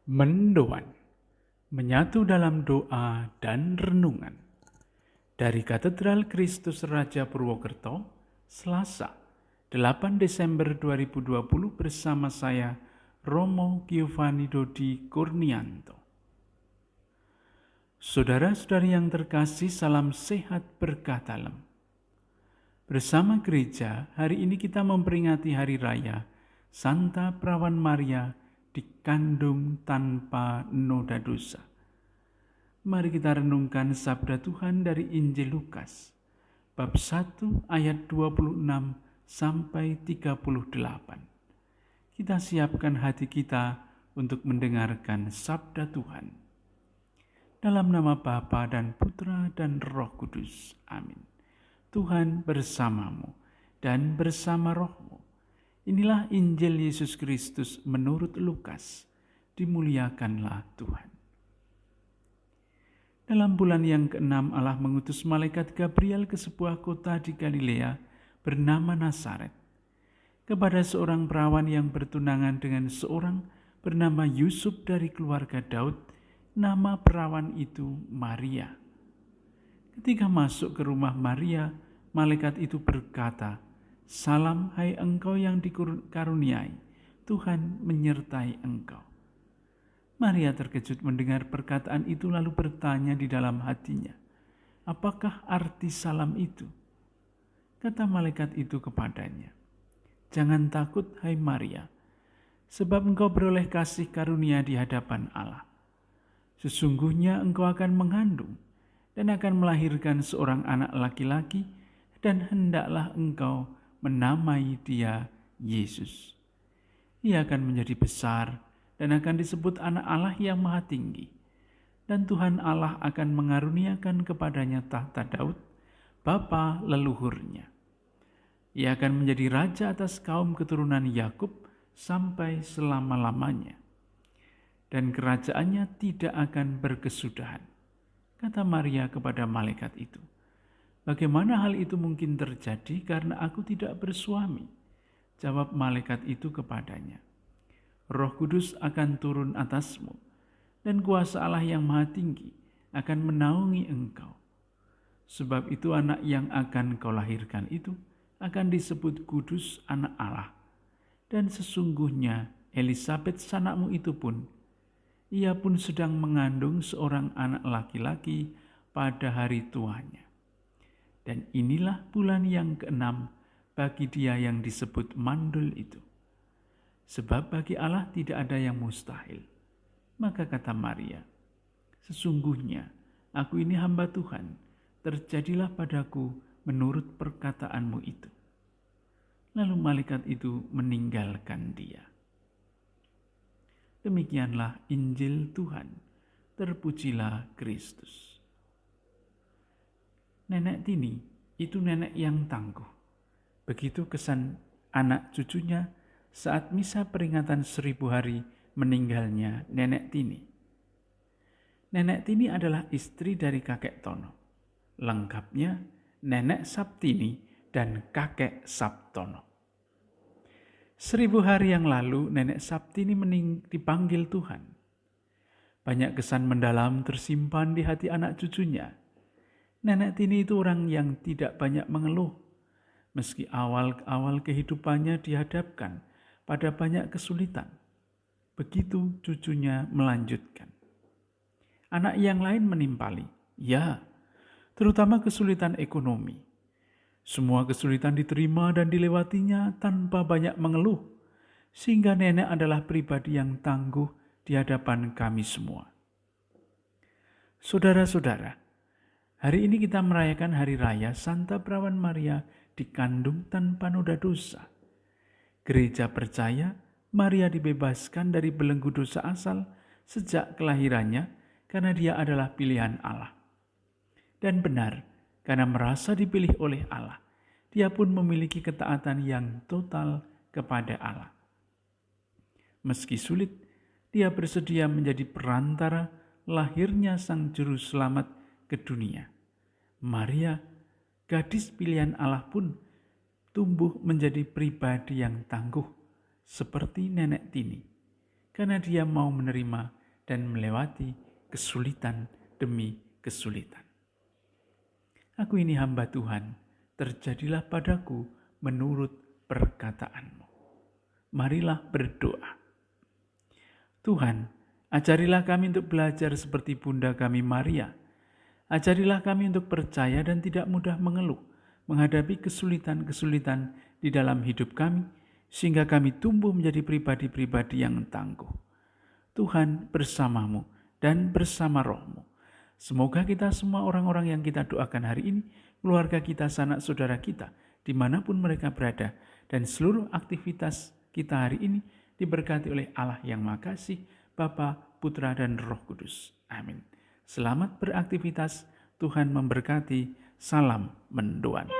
Mendoan, menyatu dalam doa dan renungan. Dari Katedral Kristus Raja Purwokerto, Selasa, 8 Desember 2020 bersama saya, Romo Giovanni Dodi Kurnianto. Saudara-saudari yang terkasih, salam sehat berkah dalam. Bersama gereja, hari ini kita memperingati Hari Raya Santa Perawan Maria dikandung tanpa noda dosa. Mari kita renungkan sabda Tuhan dari Injil Lukas, bab 1 ayat 26 sampai 38. Kita siapkan hati kita untuk mendengarkan sabda Tuhan. Dalam nama Bapa dan Putra dan Roh Kudus. Amin. Tuhan bersamamu dan bersama rohmu. Inilah Injil Yesus Kristus menurut Lukas. Dimuliakanlah Tuhan. Dalam bulan yang ke-6 Allah mengutus malaikat Gabriel ke sebuah kota di Galilea bernama Nazaret, kepada seorang perawan yang bertunangan dengan seorang bernama Yusuf dari keluarga Daud. Nama perawan itu Maria. Ketika masuk ke rumah Maria, malaikat itu berkata, "Salam, hai engkau yang dikaruniai, Tuhan menyertai engkau." Maria terkejut mendengar perkataan itu lalu bertanya di dalam hatinya, "Apakah arti salam itu?" Kata malaikat itu kepadanya, "Jangan takut, hai Maria, sebab engkau beroleh kasih karunia di hadapan Allah. Sesungguhnya engkau akan mengandung dan akan melahirkan seorang anak laki-laki, dan hendaklah engkau menamai dia Yesus. Ia akan menjadi besar dan akan disebut anak Allah yang Maha Tinggi. Dan Tuhan Allah akan mengaruniakan kepadanya tahta Daud, bapa leluhurnya. Ia akan menjadi raja atas kaum keturunan Yakub sampai selama-lamanya. Dan kerajaannya tidak akan berkesudahan." Kata Maria kepada malaikat itu, "Bagaimana hal itu mungkin terjadi karena aku tidak bersuami?" Jawab malaikat itu kepadanya, "Roh Kudus akan turun atasmu, dan kuasa Allah yang Maha Tinggi akan menaungi engkau. Sebab itu anak yang akan kau lahirkan itu akan disebut kudus, anak Allah. Dan sesungguhnya Elisabet sanakmu itu pun, ia pun sedang mengandung seorang anak laki-laki pada hari tuanya. Dan inilah bulan yang ke-6 bagi dia yang disebut mandul itu. Sebab bagi Allah tidak ada yang mustahil." Maka kata Maria, "Sesungguhnya aku ini hamba Tuhan, terjadilah padaku menurut perkataanmu itu." Lalu malaikat itu meninggalkan dia. Demikianlah Injil Tuhan. Terpujilah Kristus. Nenek Tini itu nenek yang tangguh. Begitu kesan anak cucunya saat misa peringatan 1000 hari meninggalnya Nenek Tini. Nenek Tini adalah istri dari kakek Tono. Lengkapnya Nenek Saptini dan kakek Saptono. 1000 hari yang lalu Nenek Saptini dipanggil Tuhan. Banyak kesan mendalam tersimpan di hati anak cucunya. Nenek Tini itu orang yang tidak banyak mengeluh, meski awal-awal kehidupannya dihadapkan pada banyak kesulitan. Begitu cucunya melanjutkan. Anak yang lain menimpali, ya, terutama kesulitan ekonomi. Semua kesulitan diterima dan dilewatinya tanpa banyak mengeluh, sehingga nenek adalah pribadi yang tangguh di hadapan kami semua. Saudara-saudara, hari ini kita merayakan Hari Raya Santa Perawan Maria dikandung tanpa noda dosa. Gereja percaya Maria dibebaskan dari belenggu dosa asal sejak kelahirannya karena dia adalah pilihan Allah. Dan benar, karena merasa dipilih oleh Allah, dia pun memiliki ketaatan yang total kepada Allah. Meski sulit, dia bersedia menjadi perantara lahirnya Sang Juru Selamat ke dunia. Maria, gadis pilihan Allah pun tumbuh menjadi pribadi yang tangguh seperti Nenek Tini. karena dia mau menerima dan melewati kesulitan demi kesulitan. Aku ini hamba Tuhan, terjadilah padaku menurut perkataanmu. Marilah berdoa. Tuhan, ajarilah kami untuk belajar seperti Bunda kami Maria. Ajarilah kami untuk percaya dan tidak mudah mengeluh, menghadapi kesulitan-kesulitan di dalam hidup kami, sehingga kami tumbuh menjadi pribadi-pribadi yang tangguh. Tuhan bersamamu dan bersama rohmu. Semoga kita semua orang-orang yang kita doakan hari ini, keluarga kita, sanak saudara kita, dimanapun mereka berada, dan seluruh aktivitas kita hari ini diberkati oleh Allah yang Maha Kasih, Bapa, Putra, dan Roh Kudus. Amin. Selamat beraktivitas, Tuhan memberkati. Salam mendoan.